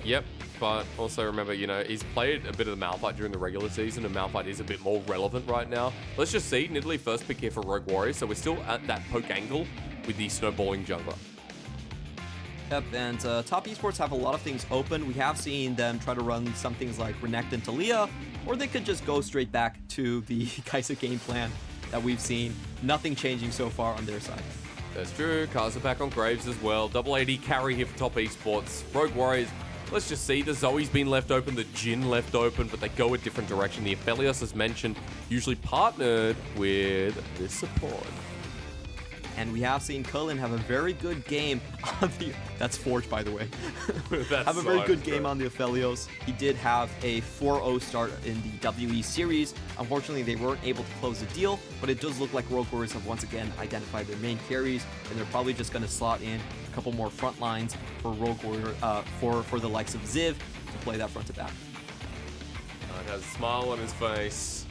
Yep, but also remember, you know, he's played a bit of the Malphite during the regular season, and Malphite is a bit more relevant right now. Let's just see. Nidalee first pick here for Rogue Warriors, so we're still at that poke angle with the snowballing jungler. Yep, and Top Esports have a lot of things open. We have seen them try to run some things like Renekton Talia, or they could just go straight back to the Kaisa game plan that we've seen. Nothing changing so far on their side. That's true. Karsa back on Graves as well. Double AD carry here for Top Esports. Rogue Warriors, let's just see. The Zoe's been left open, the Jhin left open, but they go a different direction. The Aphelios, as mentioned, usually partnered with this support. And we have seen Kellin have a very good game on the... That's Forge, by the way. Have a very good game on the Aphelios. He did have a 4-0 start in the WE series. Unfortunately, they weren't able to close the deal, but it does look like Rogue Warriors have once again identified their main carries, and they're probably just going to slot in a couple more front lines for Rogue Warrior, for the likes of Ziv to play that front to back. It has a smile on his face.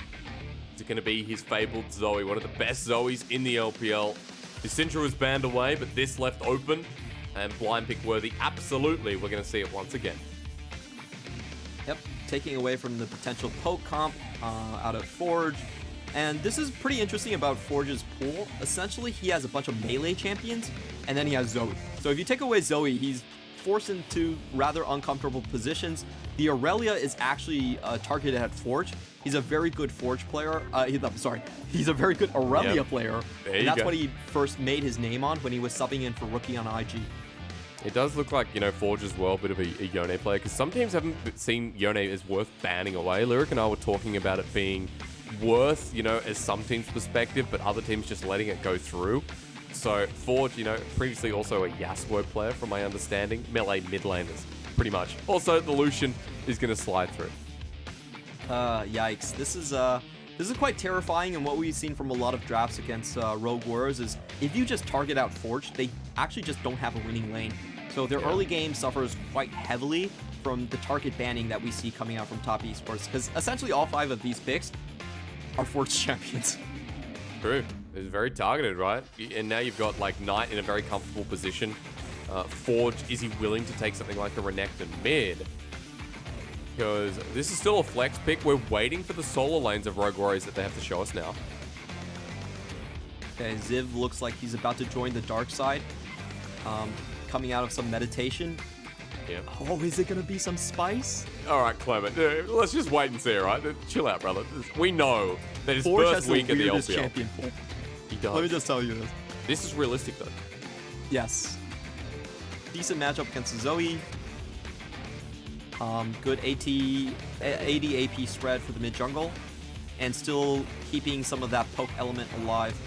Is it going to be his fabled Zoe, one of the best Zoes in the LPL? The Syndra was banned away, but this left open and blind pick worthy. Absolutely, we're going to see it once again. Yep, taking away from the potential poke comp out of Forge. And this is pretty interesting about Forge's pool. Essentially, he has a bunch of melee champions, and then he has Zoe. So if you take away Zoe, he's forced into rather uncomfortable positions. The Aurelia is actually targeted at Forge. He's a very good Forge player. He's a very good Aurelia player. And that's what he first made his name on when he was subbing in for Rookie on IG. It does look like, you know, Forge as well, a bit of a Yone player, because some teams haven't seen Yone as worth banning away. Lyric and I were talking about it being worth, you know, as some teams' perspective, but other teams just letting it go through. So Forge, you know, previously also a Yasuo player from my understanding. Melee mid laners, pretty much. Also, the Lucian is going to slide through. Yikes. This is quite terrifying, and what we've seen from a lot of drafts against Rogue Warriors is if you just target out Forge, they actually just don't have a winning lane. So their early game suffers quite heavily from the target banning that we see coming out from Top Esports, because essentially all 5 of these picks are Forge champions. True. It's very targeted, right? And now you've got like Knight in a very comfortable position. Forge, is he willing to take something like the Renekton mid? Because this is still a flex pick. We're waiting for the solo lanes of Rogue Warriors that they have to show us now. Okay, Ziv looks like he's about to join the dark side. Coming out of some meditation. Yeah. Oh, is it going to be some spice? All right, Clement. Let's just wait and see, all right? Chill out, brother. We know that his Forge first week in the LPL. Champion pool. He does. Let me just tell you this. This is realistic, though. Yes. Decent matchup against Zoe. Good AD AP spread for the mid jungle. And still keeping some of that poke element alive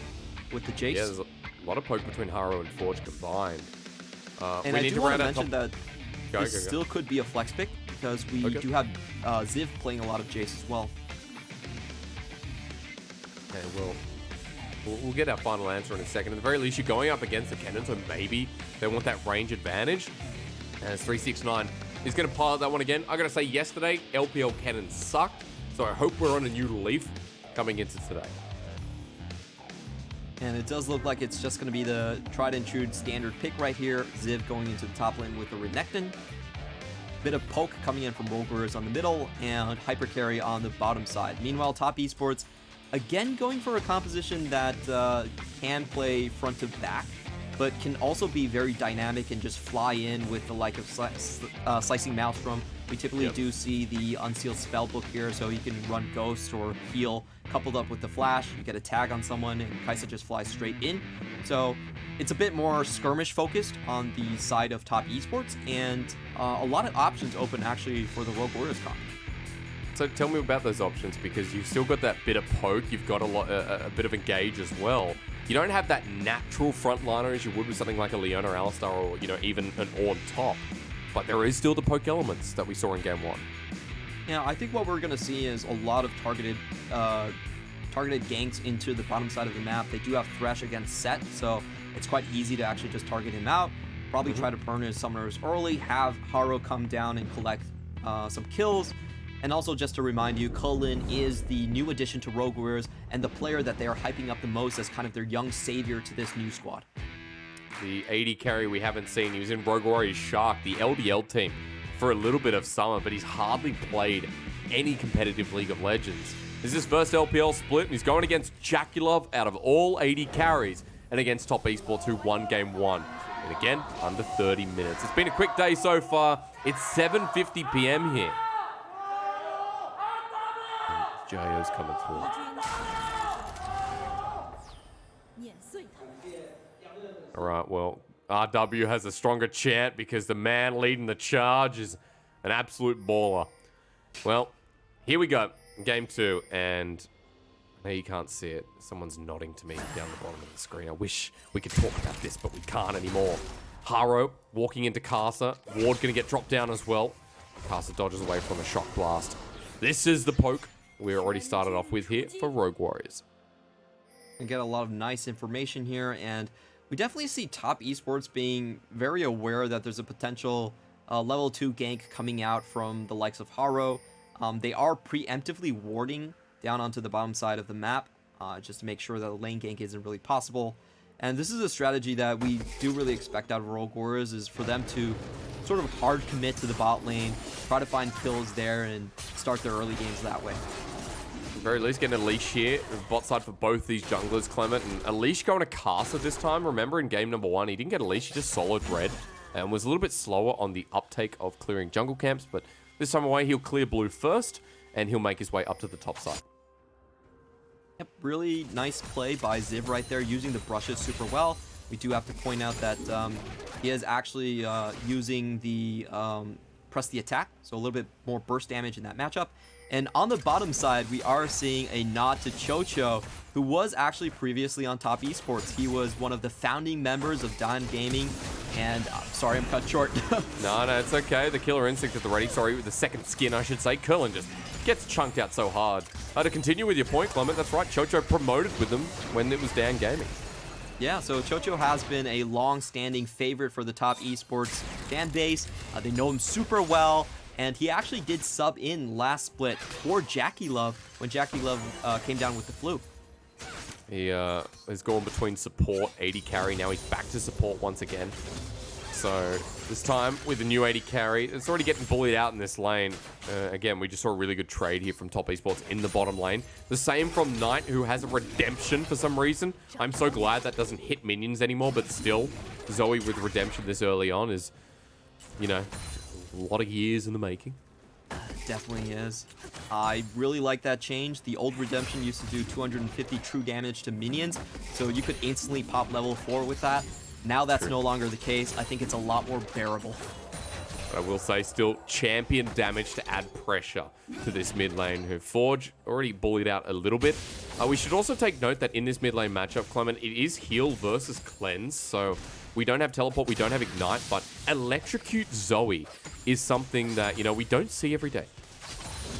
with the Jayce. Yeah, there's a lot of poke between Haro and Forge combined. And I do want to mention that this still could be a flex pick, because we do have Ziv playing a lot of Jayce as well. Okay, we'll get our final answer in a second. At the very least, you're going up against the Kennen, so maybe they want that range advantage. As 369 is going to pilot that one again. I got to say, yesterday, LPL Kennen sucked, so I hope we're on a new leaf coming into today. And it does look like it's just going to be the tried and true standard pick right here. Ziv going into the top lane with the Renekton. Bit of poke coming in from Rogue Warriors on the middle, and hyper carry on the bottom side. Meanwhile, Top Esports again going for a composition that can play front to back, but can also be very dynamic and just fly in with the like of Slicing Maelstrom. We typically do see the Unsealed Spellbook here, so you can run Ghost or Heal coupled up with the Flash. You get a tag on someone, and Kaisa just flies straight in. So it's a bit more skirmish focused on the side of Top Esports, and a lot of options open actually for the Rogue Warriors comp. So tell me about those options, because you've still got that bit of poke, you've got a bit of engage as well. You don't have that natural frontliner as you would with something like a Leona Alistar or, you know, even an Ornn top. But there is still the poke elements that we saw in Game 1. Yeah, I think what we're going to see is a lot of targeted ganks into the bottom side of the map. They do have Thresh against Sett, so it's quite easy to actually just target him out. Probably try to burn his summoners early, have Haro come down and collect some kills. And also, just to remind you, Kellin is the new addition to Rogue Warriors and the player that they are hyping up the most as kind of their young savior to this new squad. The AD carry we haven't seen. He was in Rogue Warriors Shark, the LDL team for a little bit of summer, but he's hardly played any competitive League of Legends. This is his first LPL split, and he's going against JackeyLove out of all AD carries, and against Top Esports, who won game 1. And again, under 30 minutes. It's been a quick day so far. It's 7:50 p.m. here. Jayo's coming through. All right, well, RW has a stronger chant because the man leading the charge is an absolute baller. Well, here we go. Game 2, and I know you can't see it. Someone's nodding to me down the bottom of the screen. I wish we could talk about this, but we can't anymore. Haro walking into Karsa. Ward going to get dropped down as well. Karsa dodges away from a shock blast. This is the poke we already started off with here for Rogue Warriors. We get a lot of nice information here, and we definitely see Top Esports being very aware that there's a potential level 2 gank coming out from the likes of Haro. They are preemptively warding down onto the bottom side of the map, just to make sure that a lane gank isn't really possible. And this is a strategy that we do really expect out of Rogue Warriors, is for them to sort of hard commit to the bot lane, try to find kills there, and start their early games that way. At the very least, getting a leash here, bot side for both these junglers, Clement, and a leash going to Karsa this time. Remember, in game number 1, he didn't get a leash, he just soloed red, and was a little bit slower on the uptake of clearing jungle camps, but this time away, he'll clear blue first, and he'll make his way up to the top side. Yep, really nice play by Ziv right there, using the brushes super well. We do have to point out that he is actually using the press the attack, so a little bit more burst damage in that matchup. And on the bottom side, we are seeing a nod to QiuQiu, who was actually previously on Top Esports. He was one of the founding members of Don Gaming, and sorry, I'm cut short. No, it's okay. The killer instinct at the ready. Sorry, the second skin, I should say. Kellin just gets chunked out so hard. To continue with your point, Clement, that's right. QiuQiu promoted with them when it was Dan Gaming. Yeah, so QiuQiu has been a long-standing favorite for the Top Esports fan base. They know him super well, and he actually did sub in last split for JackeyLove when JackeyLove came down with the flu. He has gone between support, AD carry. Now he's back to support once again. So this time with the new AD carry, it's already getting bullied out in this lane. Again, we just saw a really good trade here from Top Esports in the bottom lane. The same from Knight, who has a redemption for some reason. I'm so glad that doesn't hit minions anymore, but still, Zoe with redemption this early on is, you know, a lot of years in the making. Definitely is. I really like that change. The old redemption used to do 250 true damage to minions, so you could instantly pop level 4 with that. Now that's no longer the case. I think it's a lot more bearable. But I will say, still champion damage to add pressure to this mid lane, who Forge already bullied out a little bit. We should also take note that in this mid lane matchup, Clement, it is heal versus cleanse, so we don't have teleport, we don't have ignite, but electrocute Zoe is something that, you know, we don't see every day.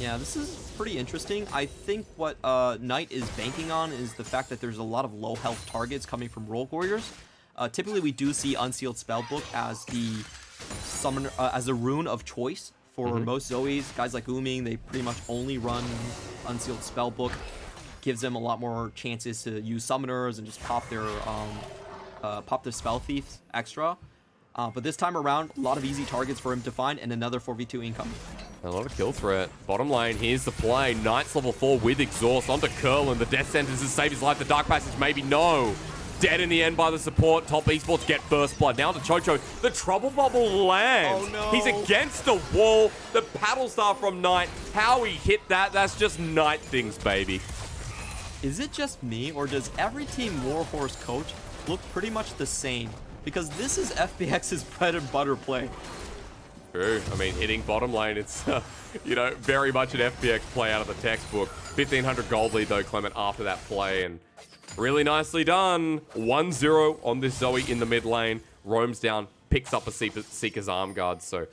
Yeah, this is pretty interesting. I think what Knight is banking on is the fact that there's a lot of low health targets coming from Rogue Warriors. Typically, we do see Unsealed Spellbook as the summoner, as the rune of choice for most Zoes. Guys like Ooming, they pretty much only run Unsealed Spellbook. Gives them a lot more chances to use summoners and just pop their spell thieves extra. But this time around, a lot of easy targets for him to find, and another 4v2 income. A lot of kill threat. Bottom lane, here's the play. Knight's level 4 with exhaust onto Curl, the death sentence to save his life. The dark passage, maybe no. Dead in the end by the support. Top Esports get first blood. Now to QiuQiu. The trouble bubble lands. Oh, no. He's against the wall. The paddle star from Knight. How he hit that, that's just Knight things, baby. Is it just me, or does every Team Warhorse coach look pretty much the same? Because this is FPX's bread and butter play. True. I mean, hitting bottom lane, it's, you know, very much an FPX play out of the textbook. 1,500 gold lead, though, Clement, after that play, and really nicely done. 1-0 on this Zoe in the mid lane. Roams down, picks up a Seeker's arm guard, so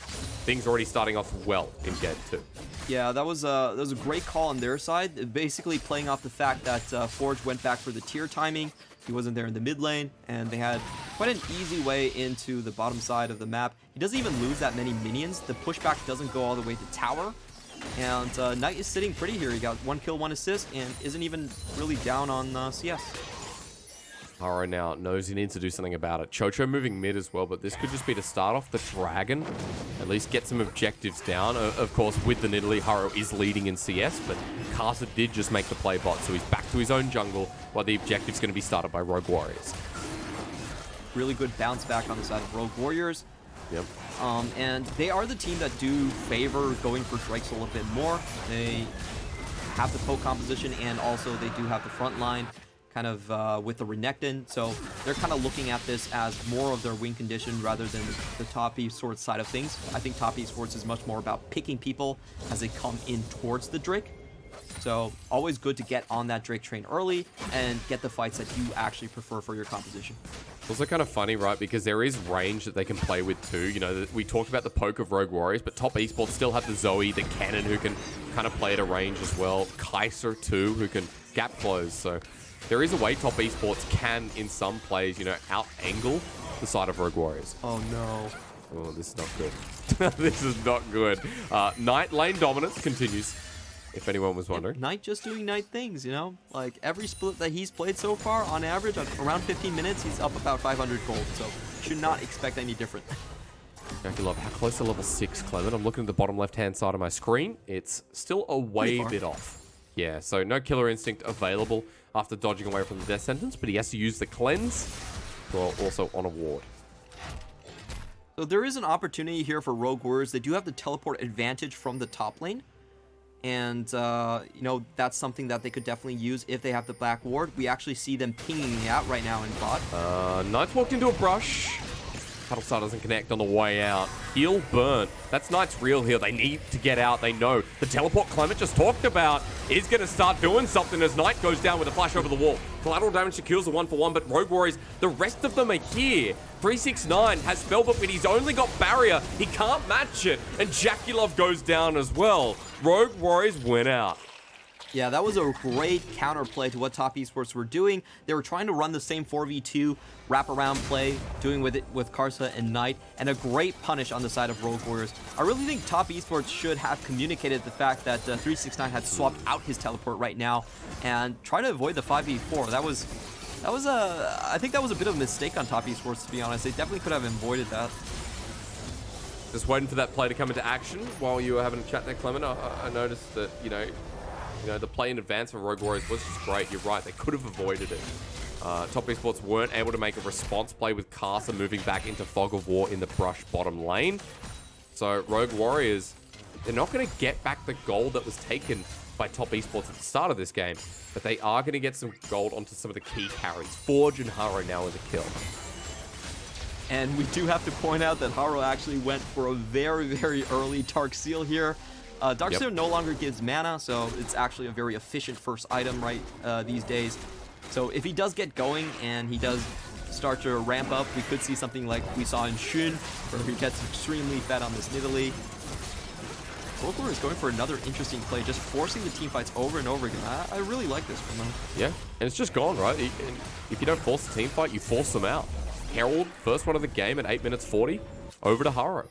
things already starting off well in game 2. Yeah, that was a great call on their side. Basically playing off the fact that Forge went back for the tier timing. He wasn't there in the mid lane, and they had quite an easy way into the bottom side of the map. He doesn't even lose that many minions. The pushback doesn't go all the way to tower. And Knight is sitting pretty here. He got 1 kill, 1 assist, and isn't even really down on CS. Haro now knows he needs to do something about it. Chocho moving mid as well, but this could just be to start off the Dragon. At least get some objectives down. Of course, with the Nidalee, Haro is leading in CS, but Karsa did just make the play bot, so he's back to his own jungle, while the objective's going to be started by Rogue Warriors. Really good bounce back on the side of Rogue Warriors. Yep. And they are the team that do favor going for Drakes a little bit more. They have the poke composition, and also they do have the front line kind of with the Renekton. So they're kind of looking at this as more of their win condition rather than the top esports side of things. I think top esports is much more about picking people as they come in towards the Drake. So always good to get on that Drake train early and get the fights that you actually prefer for your composition. It's also kind of funny, right? Because there is range that they can play with too. You know, we talked about the poke of Rogue Warriors, but top esports still have the Zoe, the Kennen, who can kind of play at a range as well. Kaisa too, who can gap close. So there is a way top esports can, in some plays, you know, out-angle the side of Rogue Warriors. Oh no. Oh, this is not good. This is not good. Knight lane dominance continues, if anyone was wondering. Knight just doing Knight things, you know? Like, every split that he's played so far, on average, around 15 minutes, he's up about 500 gold, so should not expect any different. JackeyLove, how close to level 6, Clement? I'm looking at the bottom left-hand side of my screen. It's still a way bit off. Yeah, so no Killer Instinct available after dodging away from the death sentence, but he has to use the cleanse while also on a ward. So there is an opportunity here for Rogue Warriors. They do have the teleport advantage from the top lane. And, you know, that's something that they could definitely use if they have the Black Ward. We actually see them pinging it out right now in bot. Knight's walked into a brush. Battlestar doesn't connect on the way out. Heal burnt. That's Knight's real heal. They need to get out. They know. The teleport Clement just talked about is going to start doing something as Knight goes down with a flash over the wall. Collateral damage secures the 1-for-1, but Rogue Warriors, the rest of them are here. 369 has Spellbook, but he's only got Barrier. He can't match it. And JackeyLove goes down as well. Rogue Warriors win out. Yeah, that was a great counterplay to what Top Esports were doing. They were trying to run the same 4v2 wraparound play, doing with it with Karsa and Knight, and a great punish on the side of Rogue Warriors. I really think Top Esports should have communicated the fact that 369 had swapped out his teleport right now and try to avoid the 5v4. I think that was a bit of a mistake on Top Esports, to be honest. They definitely could have avoided that. Just waiting for that play to come into action while you were having a chat there, Clement. I noticed that, you know, the play in advance for Rogue Warriors was just great. You're right, they could have avoided it. Top Esports weren't able to make a response play with Karsa moving back into Fog of War in the brush bottom lane. So Rogue Warriors, they're not going to get back the gold that was taken by Top Esports at the start of this game, but they are going to get some gold onto some of the key carries. Forge and Haro now with a kill. And we do have to point out that Haro actually went for a very, very early Dark Seal here. Dark Seal no longer gives mana, so it's actually a very efficient first item these days. So if he does get going and he does start to ramp up, we could see something like we saw in Shun, where he gets extremely fed on this Nidalee. Rogue is going for another interesting play, just forcing the team fights over and over again. I really like this from him. Yeah, and it's just gone, right? If you don't force the team fight, you force them out. Herald, first one of the game at 8 minutes 40, over to Haro.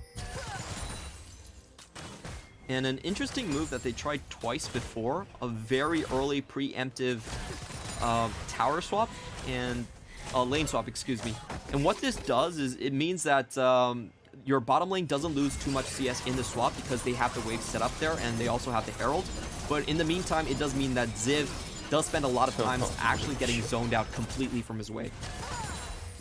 And an interesting move that they tried twice before, a very early preemptive tower swap and lane swap, excuse me. And what this does is it means that your bottom lane doesn't lose too much CS in the swap because they have the waves set up there and they also have the Herald. But in the meantime, it does mean that Ziv does spend a lot of times actually getting zoned out completely from his wave.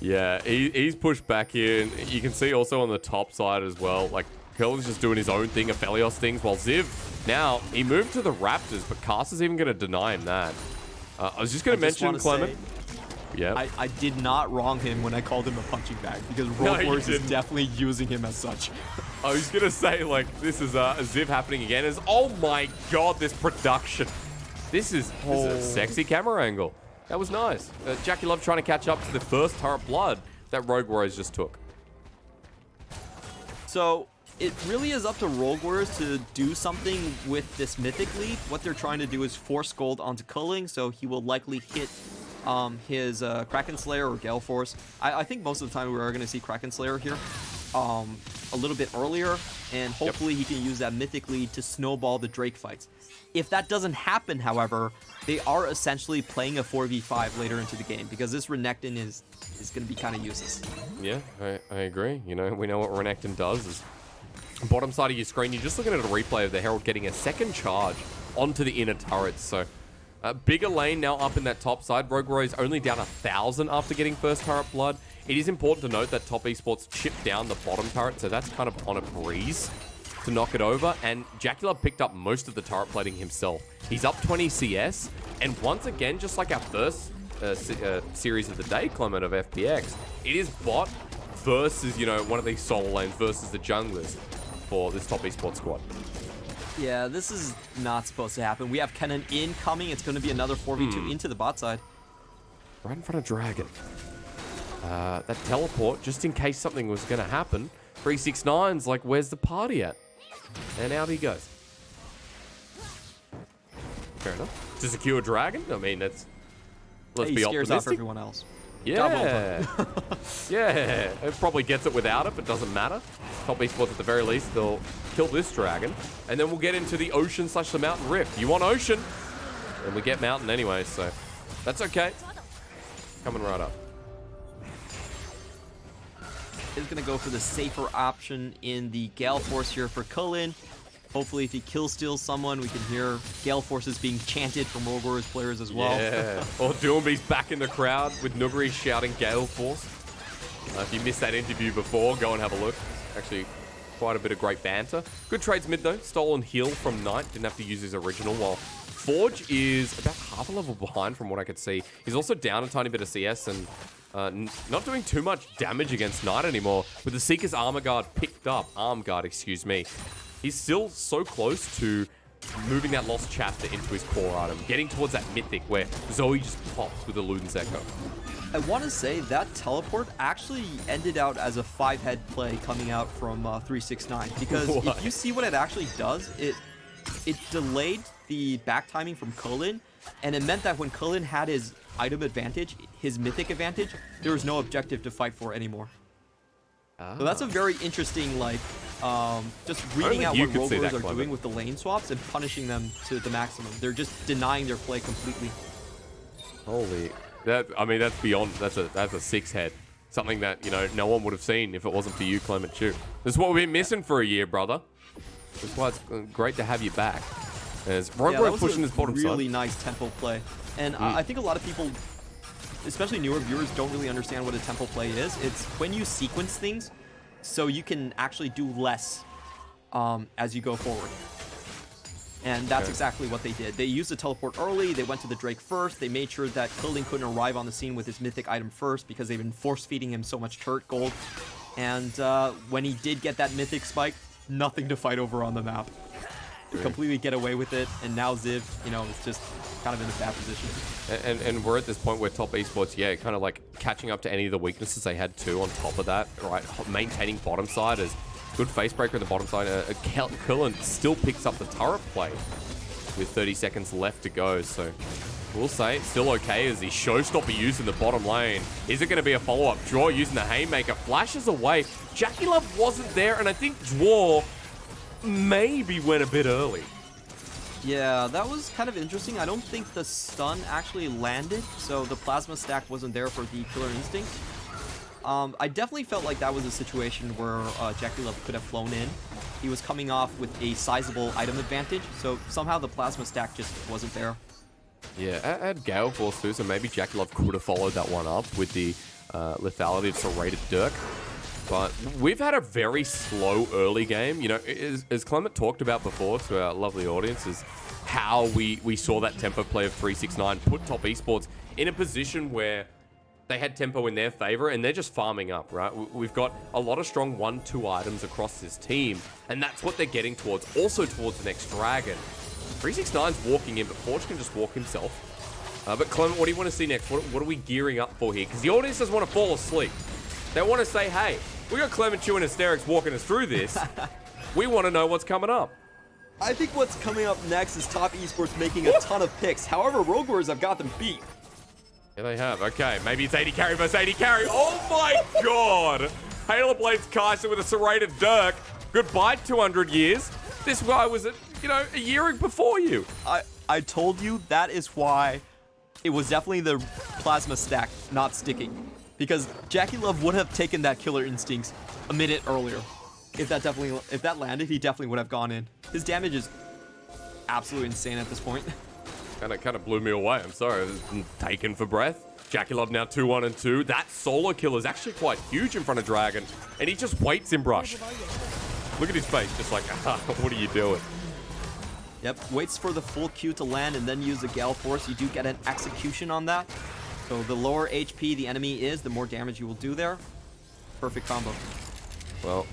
Yeah, he's pushed back in. You can see also on the top side as well, like, Kellin's just doing his own thing, Aphelios things, while Ziv, now, he moved to the Raptors, but Karsa's even going to deny him that. I was just going to mention, Clement. Yeah. I did not wrong him when I called him a punching bag, because Rogue Warriors is definitely using him as such. I was going to say, like, this is a Ziv happening again. Oh my god, this production. This is a sexy camera angle. That was nice. JackeyLove trying to catch up to the first turret blood that Rogue Warriors just took. So it really is up to Rogue Warriors to do something with this Mythic lead. What they're trying to do is force gold onto Kellin, so he will likely hit his Kraken Slayer or Gale Force. I think most of the time we are going to see Kraken Slayer here a little bit earlier. and hopefully he can use that Mythic lead to snowball the Drake fights. If that doesn't happen, however, they are essentially playing a 4v5 later into the game, because this Renekton is going to be kind of useless. Yeah, I agree. You know, we know what Renekton does is bottom side of your screen, you're just looking at a replay of the Herald getting a second charge onto the inner turrets. So bigger lane now up in that top side. Rogue is only down 1,000 after getting first turret blood. It is important to note that Top Esports chipped down the bottom turret, so that's kind of on a breeze to knock it over. And JackeyLove picked up most of the turret plating himself. He's up 20 CS, and once again, just like our first series of the day, Clement, of FPX, it is bot versus, you know, one of these solo lanes versus the junglers for this Top Esports squad. Yeah, this is not supposed to happen. We have Kennen incoming. It's going to be another 4v2 into the bot side. Right in front of Dragon. That teleport, just in case something was going to happen. 369's like, where's the party at? And out he goes. Fair enough. To secure a Dragon? I mean, that's... Let's be optimistic. He scares off everyone else. Yeah. Yeah. It probably gets it without it, but doesn't matter. Top Esports, at the very least, they'll kill this Dragon. And then we'll get into the Ocean / the Mountain Rift. You want Ocean? And we get Mountain anyway, so that's okay. Coming right up. Is going to go for the safer option in the Gale Force here for Kellin. Hopefully, if he kill steals someone, we can hear Gale Forces being chanted from Rogue Warriors players as well. Yeah. Or Doombee's back in the crowd with Nuguri shouting Gale Force. If you missed that interview before, go and have a look. Actually, quite a bit of great banter. Good trades mid though. Stolen heal from Knight. Didn't have to use his original, while Forge is about half a level behind from what I could see. He's also down a tiny bit of CS and not doing too much damage against Knight anymore. With the Seeker's Armor Guard picked up, excuse me. He's still so close to moving that Lost Chapter into his core item, getting towards that Mythic where Zoe just pops with a Luden's Echo. I want to say that teleport actually ended out as a 5-head play coming out from 369, because if you see what it actually does, it delayed the back timing from Kellin, and it meant that when Kellin had his item advantage, his Mythic advantage, there was no objective to fight for anymore. So that's a very interesting, like, just reading out what Rogue Warriors are doing with the lane swaps and punishing them to the maximum. They're just denying their play completely. Holy, I mean, that's beyond. That's a 6-head. Something that, you know, no one would have seen if it wasn't for you, Clement Chu. This is what we've been missing for a year, brother. That's why it's great to have you back. As Rogue Warriors pushing this bottom side. Really nice tempo play, and I think a lot of people, especially newer viewers, don't really understand what a tempo play is. It's when you sequence things so you can actually do less as you go forward. And that's exactly what they did. They used the teleport early, they went to the Drake first, they made sure that Kellin couldn't arrive on the scene with his Mythic item first because they've been force-feeding him so much turret gold. And when he did get that Mythic spike, nothing to fight over on the map. Completely get away with it, and now Ziv, you know, is just kind of in a bad position. And we're at this point where Top Esports, kind of like catching up to any of the weaknesses they had too on top of that, right? Maintaining bottom side as good face breaker in the bottom side. Kellin still picks up the turret play with 30 seconds left to go, so we'll say it's still okay as the showstopper used in the bottom lane. Is it going to be a follow-up? Zhuo using the Haymaker, flashes away. JackeyLove wasn't there, and I think Zhuo maybe went a bit early. Yeah, that was kind of interesting. I don't think the stun actually landed, so the plasma stack wasn't there for the Killer Instinct. I definitely felt like that was a situation where JackeyLove could have flown in. He was coming off with a sizable item advantage, so somehow the plasma stack just wasn't there. Yeah, at Gale Force too, so maybe JackeyLove could have followed that one up with the lethality of Serrated Dirk. But we've had a very slow early game. You know, as Clement talked about before to our lovely audience, is how we saw that tempo play of 369 put Top Esports in a position where they had tempo in their favor and they're just farming up, right? We've got a lot of strong 1-2 items across this team, and that's what they're getting towards, also towards the next Dragon. 369's walking in, but Forge can just walk himself. But Clement, what do you want to see next? What are we gearing up for here? Because the audience doesn't want to fall asleep. They want to say, hey, we got Clement Chu and Hysterics walking us through this. We want to know what's coming up. I think what's coming up next is Top Esports making a ton of picks. However, Rogue Warriors have got them beat. Yeah, they have. Okay, maybe it's 80 carry versus 80 carry. Oh my god! Halo Blades Kaisa with a serrated Dirk. Goodbye, 200 years. This guy was, a year before you. I told you that is why it was definitely the plasma stack not sticking. Because JackeyLove would have taken that killer instincts a minute earlier. If that landed, he definitely would have gone in. His damage is absolutely insane at this point. Kind of blew me away. I'm sorry. I was taken for breath. JackeyLove now 2-1 and 2. That solo kill is actually quite huge in front of Dragon, and he just waits in brush. Look at his face, just like, what are you doing? Yep, waits for the full Q to land and then use the Gale Force. You do get an execution on that. So the lower HP the enemy is, the more damage you will do there. Perfect combo. Well,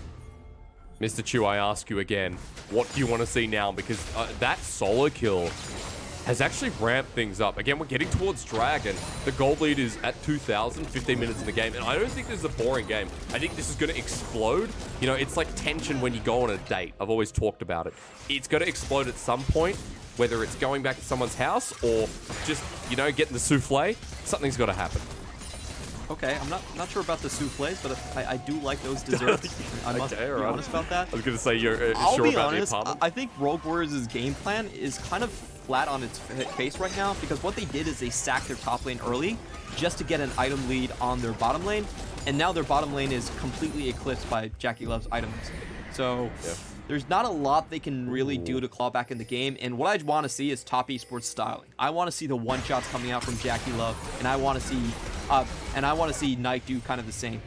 Mr. Chu, I ask you again, what do you want to see now? Because that solo kill has actually ramped things up. Again, we're getting towards Dragon. The gold lead is at 2,000, 15 minutes in the game, and I don't think this is a boring game. I think this is going to explode. It's like tension when you go on a date. I've always talked about it. It's going to explode at some point, whether it's going back to someone's house or just, getting the souffle. Something's got to happen. Okay, I'm not sure about the souffles, but I do like those desserts. I must be honest about that. I was going to say you're I'll sure be about honest, the apartment. I think Rogue Warriors' game plan is kind of flat on its face right now, because what they did is they sacked their top lane early just to get an item lead on their bottom lane, and now their bottom lane is completely eclipsed by JackeyLove's items. So there's not a lot they can really do to claw back in the game, and what I want to see is top esports styling. I want to see the one-shots coming out from JackeyLove, and I want to see Knight do kind of the same.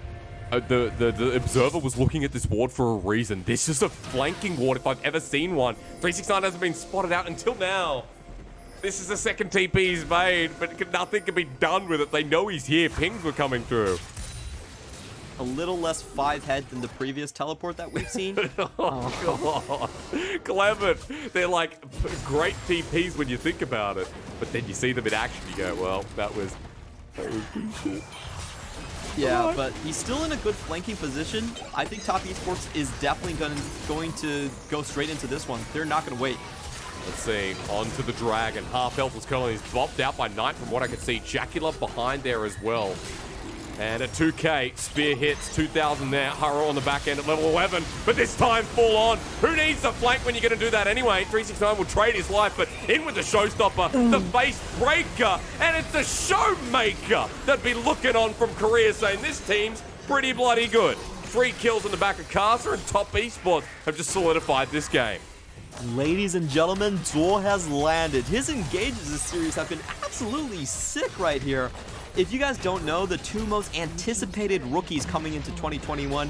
The observer was looking at this ward for a reason. This is a flanking ward if I've ever seen one. 369 hasn't been spotted out until now. This is the second TP he's made, but nothing can be done with it. They know he's here. Pings were coming through. A little less 5-head than the previous teleport that we've seen. God. Clement, they're like great TPs when you think about it. But then you see them in action, you go, well, that was pretty shit. Yeah, but he's still in a good flanking position. I think top esports is definitely going to go straight into this one. They're not going to wait. Let's see, on to the Dragon. Half health was Kellin. He's bopped out by Knight from what I could see. JackeyLove behind there as well. And a 2K, spear hits, 2,000 there. Haro on the back end at level 11, but this time full on. Who needs the flank when you're going to do that anyway? 369 will trade his life, but in with the showstopper, the face breaker, and it's the showmaker that'd be looking on from Korea, saying this team's pretty bloody good. 3 kills in the back of Karsa, and top esports have just solidified this game. Ladies and gentlemen, Zhuo has landed. His engages this series have been absolutely sick right here. If you guys don't know, the 2 most anticipated rookies coming into 2021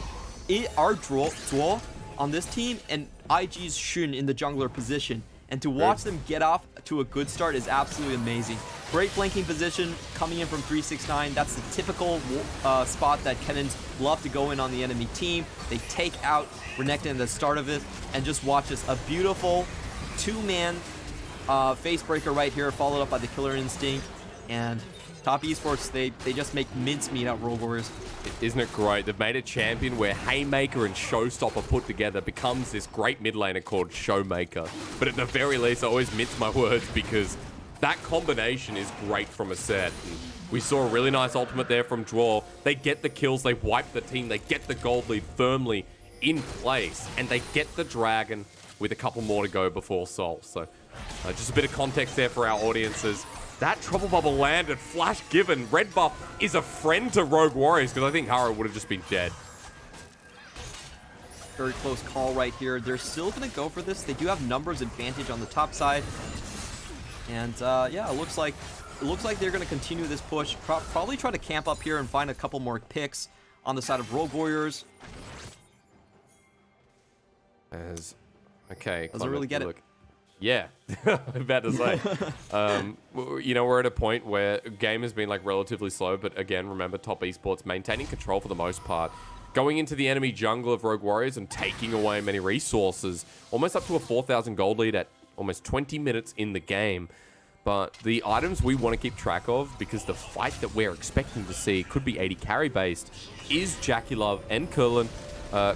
are Zhuo on this team and IG's Shun in the jungler position. And to watch them get off to a good start is absolutely amazing. Great flanking position coming in from 369. That's the typical spot that Kennens love to go in on the enemy team. They take out Renekton at the start of it, and just watch this. A beautiful 2-man face breaker right here, followed up by the killer instinct. And top esports, they just make mincemeat out of Rogue Warriors. Isn't it great? They've made a champion where Haymaker and Showstopper put together becomes this great mid laner called Showmaker. But at the very least, I always mince my words because that combination is great from a Sett. And we saw a really nice ultimate there from Zhuo. They get the kills, they wipe the team, they get the gold lead firmly in place, and they get the Dragon with a couple more to go before Sol. So just a bit of context there for our audiences. That Trouble Bubble landed, flash given. Red buff is a friend to Rogue Warriors because I think Haro would have just been dead. Very close call right here. They're still going to go for this. They do have numbers advantage on the top side. And yeah, it looks like they're going to continue this push. Probably try to camp up here and find a couple more picks on the side of Rogue Warriors. Okay. Doesn't really get it. Yeah, I'm about to say. We're at a point where game has been like relatively slow, but again, remember top esports maintaining control for the most part. Going into the enemy jungle of Rogue Warriors and taking away many resources, almost up to a 4,000 gold lead at almost 20 minutes in the game. But the items we want to keep track of, because the fight that we're expecting to see could be 80 carry based, is JackeyLove and Kellin.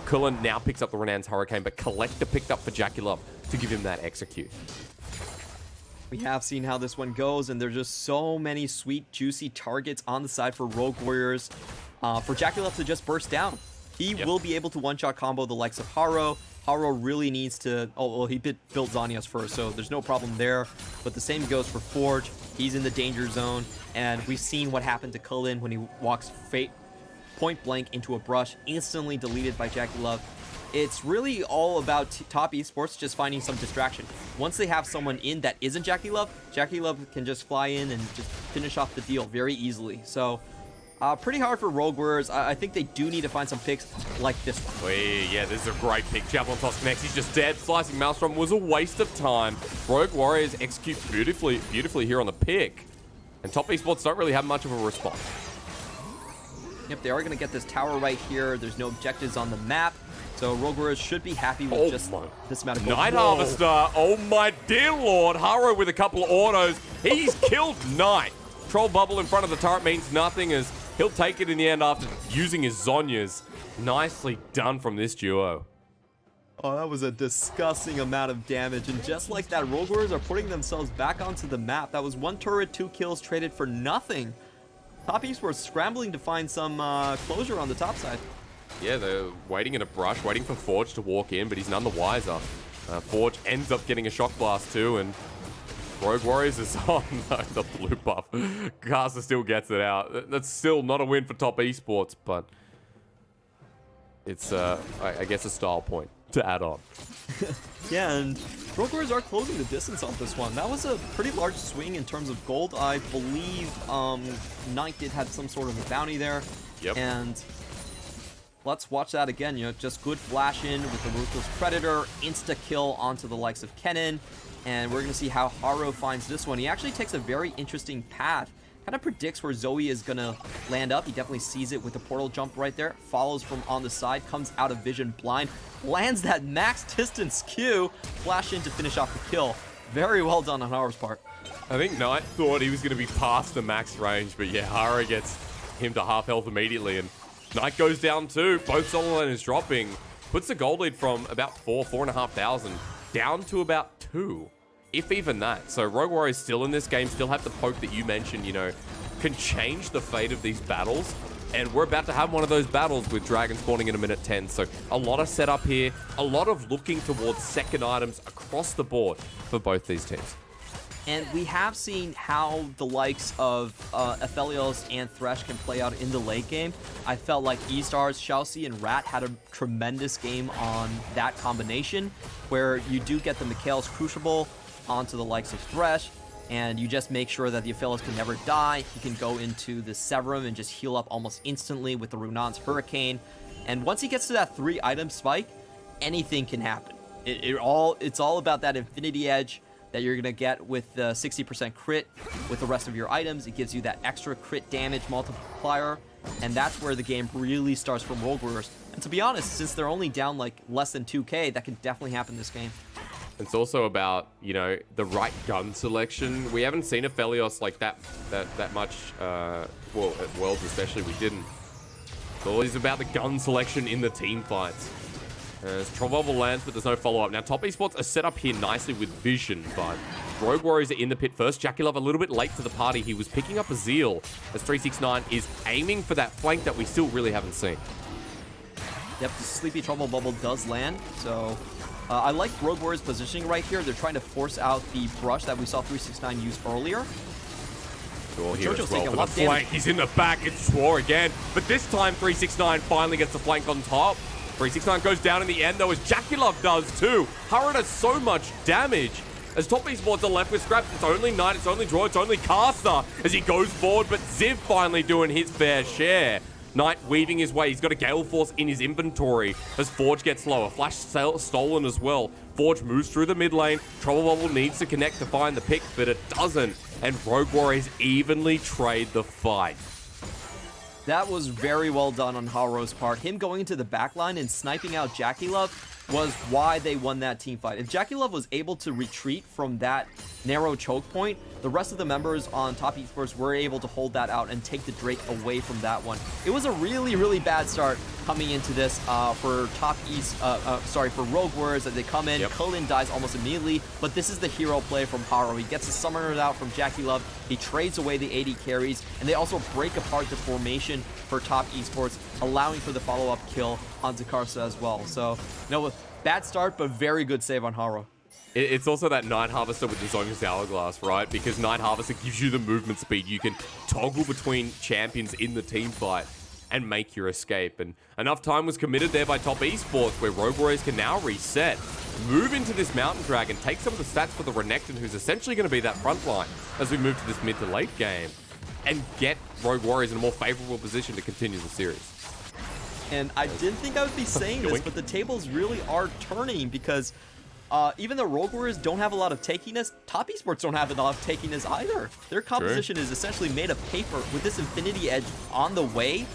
Kellin now picks up the Renan's Hurricane, but Collector picked up for JackeyLove to give him that execute. We have seen how this one goes, and there's just so many sweet, juicy targets on the side for Rogue Warriors. For JackeyLove to just burst down. He will be able to one-shot combo the likes of Haro Haro really needs to... Oh, well, he built Zhonya's first, so there's no problem there. But the same goes for Forge. He's in the danger zone, and we've seen what happened to Kellin when he walks point blank into a brush, instantly deleted by JackeyLove. It's really all about top esports just finding some distraction. Once they have someone in that isn't JackeyLove, JackeyLove can just fly in and just finish off the deal very easily. So, pretty hard for Rogue Warriors. I think they do need to find some picks like this one. Wait, yeah, this is a great pick. Javelin toss connects. He's just dead. Slicing Maelstrom was a waste of time. Rogue Warriors execute beautifully here on the pick. And top esports don't really have much of a response. Yep, they are going to get this tower right here. There's no objectives on the map. So Rogue Warriors should be happy with this amount of gold. Night Harvester. Oh my dear lord. Haro with a couple of autos. He's killed Knight. Troll bubble in front of the turret means nothing as he'll take it in the end after using his Zhonyas. Nicely done from this duo. Oh, that was a disgusting amount of damage. And just like that, Rogue Warriors are putting themselves back onto the map. That was 1 turret, 2 kills traded for nothing. Top Esports scrambling to find some closure on the top side. Yeah, they're waiting in a brush, waiting for Forge to walk in, but he's none the wiser. Forge ends up getting a shock blast too, and Rogue Warriors is on the blue buff. Karsa still gets it out. That's still not a win for top esports, but it's, I guess, a style point to add on. Yeah, and Rogue Warriors are closing the distance on this one. That was a pretty large swing in terms of gold. I believe Knight did have some sort of a bounty there. Yep. And let's watch that again. You know, just good flash in with the Ruthless Predator, insta-kill onto the likes of Kennen. And we're going to see how Haro finds this one. He actually takes a very interesting path. Kind of predicts where Zoe is going to land up. He definitely sees it with the portal jump right there. Follows from on the side, comes out of vision blind. Lands that max distance Q. Flash in to finish off the kill. Very well done on Haro's part. I think Knight thought he was going to be past the max range, but yeah, Haro gets him to half health immediately. And Knight goes down too. Both solo lane is dropping. Puts the gold lead from about 4,500 down to about 2. If even that. So Rogue Warriors still in this game, still have the poke that you mentioned, you know, can change the fate of these battles. And we're about to have one of those battles with Dragon spawning in a minute 10. So a lot of setup here, a lot of looking towards second items across the board for both these teams. And we have seen how the likes of Aphelios and Thresh can play out in the late game. I felt like E-Stars, Chelsea, and Rat had a tremendous game on that combination, where you do get the Mikhail's Crucible onto the likes of Thresh, and you just make sure that the Aphelios can never die. He can go into the Severum and just heal up almost instantly with the Runan's Hurricane. And once he gets to that 3-item spike, anything can happen. It's all about that Infinity Edge that you're going to get with the 60% crit with the rest of your items. It gives you that extra crit damage multiplier, and that's where the game really starts from Rogue Warriors. And to be honest, since they're only down like less than 2k, that can definitely happen this game. It's also about, you know, the right gun selection. We haven't seen Aphelios like that much, well, at Worlds especially, we didn't. It's always about the gun selection in the team fights. As Troll lands, but there's no follow-up. Now, top esports are set up here nicely with vision, but Rogue Warriors are in the pit first. JackeyLove a little bit late to the party. He was picking up a Zeal as 369 is aiming for that flank that we still really haven't seen. Yep, the Sleepy Trouble Bubble does land, so I like Rogue Warriors' positioning right here. They're trying to force out the brush that we saw 369 use earlier. Zhuo here as well for the flank. He's in the back. It's Zhuo again, but this time 369 finally gets the flank on top. 369 goes down in the end, though, as JackeyLove does too. Haro does so much damage. As top esports are left with scraps, it's only Knight, it's only Zhuo, it's only Karsa as he goes forward, but Ziv finally doing his fair share. Knight weaving his way. He's got a Gale Force in his inventory as Forge gets lower. Flash stolen as well. Forge moves through the mid lane. Trouble Bubble needs to connect to find the pick, but it doesn't. And Rogue Warriors evenly trade the fight. That was very well done on Haro's part. Him going into the backline and sniping out JackeyLove was why they won that team fight. If JackeyLove was able to retreat from that narrow choke point, the rest of the members on top esports were able to hold that out and take the Drake away from that one. It was a really, really bad start coming into this for for Rogue Warriors as they come in. Yep. Kellin dies almost immediately, but this is the hero play from Haro. He gets the summoners out from JackeyLove. He trades away the AD carries, and they also break apart the formation for top esports, allowing for the follow-up kill onto Karsa as well. So, you know, Bad start, but very good save on Haro. It's also that Night Harvester with the Zonya's Hourglass, right? Because Night Harvester gives you the movement speed. You can toggle between champions in the team fight and make your escape. And enough time was committed there by Top Esports, where Rogue Warriors can now reset, move into this Mountain Dragon, take some of the stats for the Renekton, who's essentially going to be that front line as we move to this mid to late game, and get Rogue Warriors in a more favorable position to continue the series. And I didn't think I would be saying this, but the tables really are turning because even though Rogue Warriors don't have a lot of takiness, Top Esports don't have a lot of takiness either. Their composition is essentially made of paper. With this Infinity Edge on the way,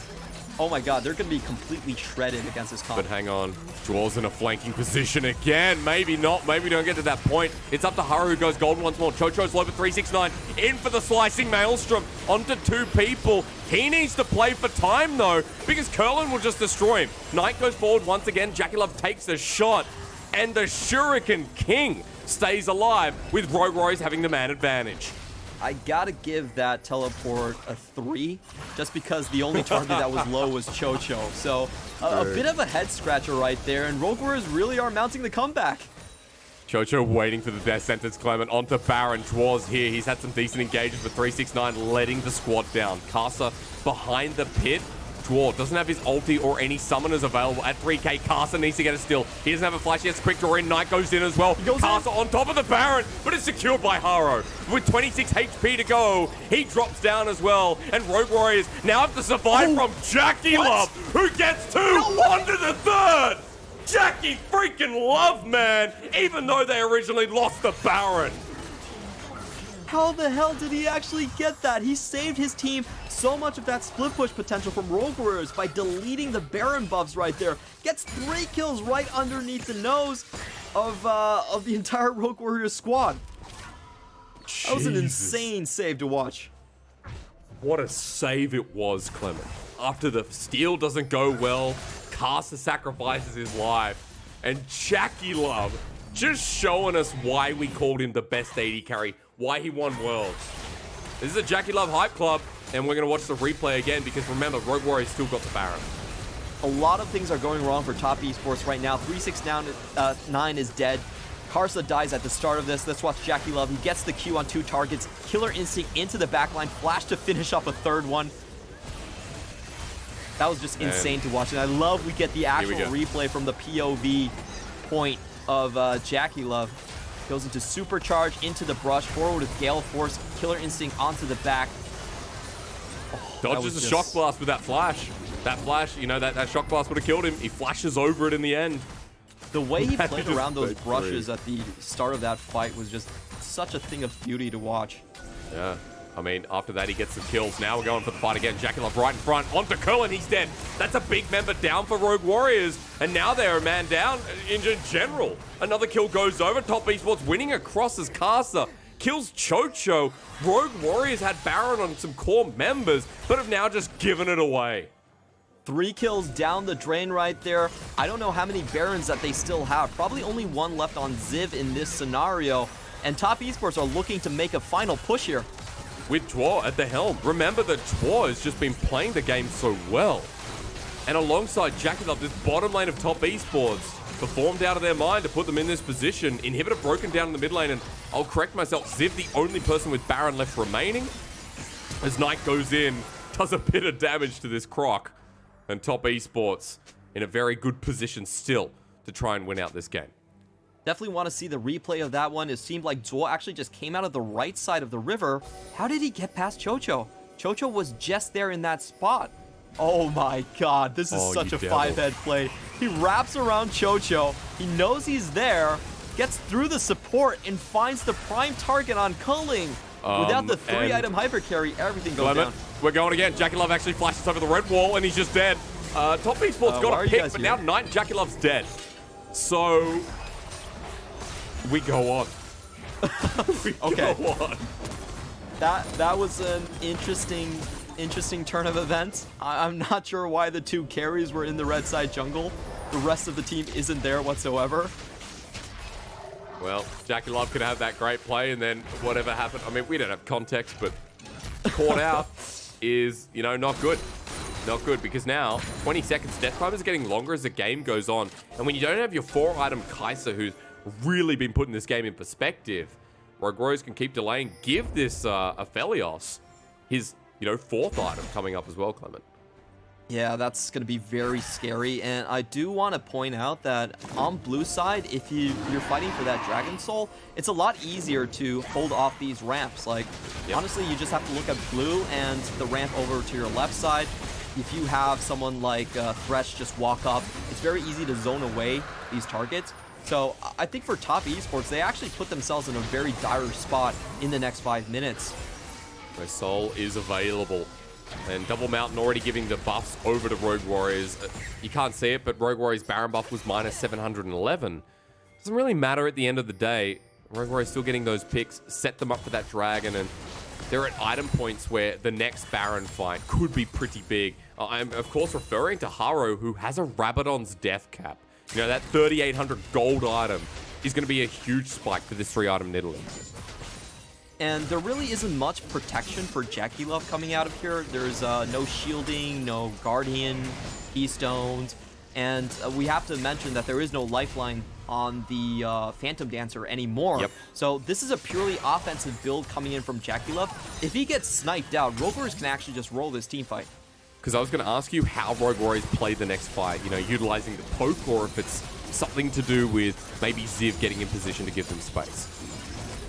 oh my god, they're going to be completely shredded against this comp. But hang on, Zhuo's in a flanking position again. Maybe not, maybe we don't get to that point. It's up to Haro, who goes golden once more. Chocho's low for 369, in for the slicing maelstrom onto 2 people. He needs to play for time though, because Kellin will just destroy him. Knight goes forward once again, JackeyLove takes a shot, and the Shuriken King stays alive with Rogue Warriors having the man advantage. I gotta give that teleport a 3, just because the only target that was low was Chocho. So a bit of a head scratcher right there, and Rogue Warriors really are mounting the comeback. Chocho waiting for the death sentence. Clement onto Baron. Zhuo's here. He's had some decent engagement for 369, letting the squad down. Karsa behind the pit. Zhuo doesn't have his ulti or any summoners available at 3k. Karsa needs to get a steal. He doesn't have a flash. He has quick draw in. Knight goes in as well. Karsa on top of the Baron, but it's secured by Haro. With 26 HP to go, he drops down as well. And Rogue Warriors now have to survive from JackeyLove, who gets 2 onto the 3rd. Jackie freaking Love, man, even though they originally lost the Baron. How the hell did he actually get that? He saved his team so much of that split push potential from Rogue Warriors by deleting the Baron buffs right there. Gets 3 kills right underneath the nose of the entire Rogue Warriors squad. Jesus. That was an insane save to watch. What a save it was, Clement. After the steal doesn't go well, Karsa sacrifices his life, and JackeyLove just showing us why we called him the best AD carry, why he won Worlds. This is a JackeyLove hype club, and we're going to watch the replay again because remember, Rogue Warriors still got the Baron. A lot of things are going wrong for Top Esports right now. 369 is dead. Karsa dies at the start of this. Let's watch JackeyLove. He gets the Q on 2 targets. Killer Instinct into the backline. Flash to finish off a 3rd one. That was just insane to watch. And I love we get the actual replay from the POV point of JackeyLove. Goes into Supercharge, into the brush, forward with Gale Force, Killer Instinct onto the back. Dodges a shock blast with that flash. That flash, you know, that shock blast would have killed him. He flashes over it in the end. The way he played around those brushes at the start of that fight was just such a thing of beauty to watch. Yeah. I mean, after that, he gets some kills. Now we're going for the fight again. JackeyLove right in front. Onto Kellin, he's dead. That's a big member down for Rogue Warriors. And now they're a man down in general. Another kill goes over. Top Esports winning across as Karsa kills Chocho. Rogue Warriors had Baron on some core members, but have now just given it away. 3 kills down the drain right there. I don't know how many Barons that they still have. Probably only 1 left on Ziv in this scenario. And Top Esports are looking to make a final push here. With Zhuo at the helm. Remember that Zhuo has just been playing the game so well. And alongside JackeyLove, this bottom lane of Top Esports performed out of their mind to put them in this position. Inhibitor broken down in the mid lane, and I'll correct myself, Ziv the only person with Baron left remaining. As Knight goes in, does a bit of damage to this Croc. And Top Esports in a very good position still to try and win out this game. Definitely want to see the replay of that one. It seemed like Zhuo actually just came out of the right side of the river. How did he get past Chocho? Chocho was just there in that spot. Oh my god, this is such a 5-head play. He wraps around Chocho. He knows he's there, gets through the support, and finds the prime target on Culling. Without the 3-item hyper carry, everything goes down. We're going again. JackeyLove actually flashes over the red wall, and he's just dead. Top Esports got a pick, but now Knight and JackeyLove's dead. So we go on. Okay. Go on. That was an interesting turn of events. I'm not sure why the 2 carries were in the red side jungle. The rest of the team isn't there whatsoever. Well, JackeyLove could have that great play, and then whatever happened. I mean, we don't have context, but caught out is, you know, not good. Not good, because now 20 seconds. Death time is getting longer as the game goes on. And when you don't have your 4-item Kaisa, who's really been putting this game in perspective, Rogue Warriors can keep delaying. Give this Aphelios his, 4th item coming up as well, Clement. Yeah, that's going to be very scary. And I do want to point out that on blue side, if you're fighting for that Dragon Soul, it's a lot easier to hold off these ramps. Like, honestly, you just have to look at blue and the ramp over to your left side. If you have someone like Thresh just walk up, it's very easy to zone away these targets. So I think for top esports, they actually put themselves in a very dire spot in the next 5 minutes. The Soul is available. And Double Mountain already giving the buffs over to Rogue Warriors. You can't see it, but Rogue Warriors' Baron buff was minus 711. Doesn't really matter at the end of the day. Rogue Warriors still getting those picks, set them up for that Dragon, and they're at item points where the next Baron fight could be pretty big. I'm, of course, referring to Haro, who has a Rabadon's death cap. That 3,800 gold item is going to be a huge spike for this 3-item Nidalee. And there really isn't much protection for JackeyLove coming out of here. There's no shielding, no Guardian, Keystones, and we have to mention that there is no lifeline on the Phantom Dancer anymore. Yep. So this is a purely offensive build coming in from JackeyLove. If he gets sniped out, Rogue Warriors can actually just roll this team fight. Because I was going to ask you how Rogue Warriors play the next fight, utilizing the poke, or if it's something to do with maybe Ziv getting in position to give them space.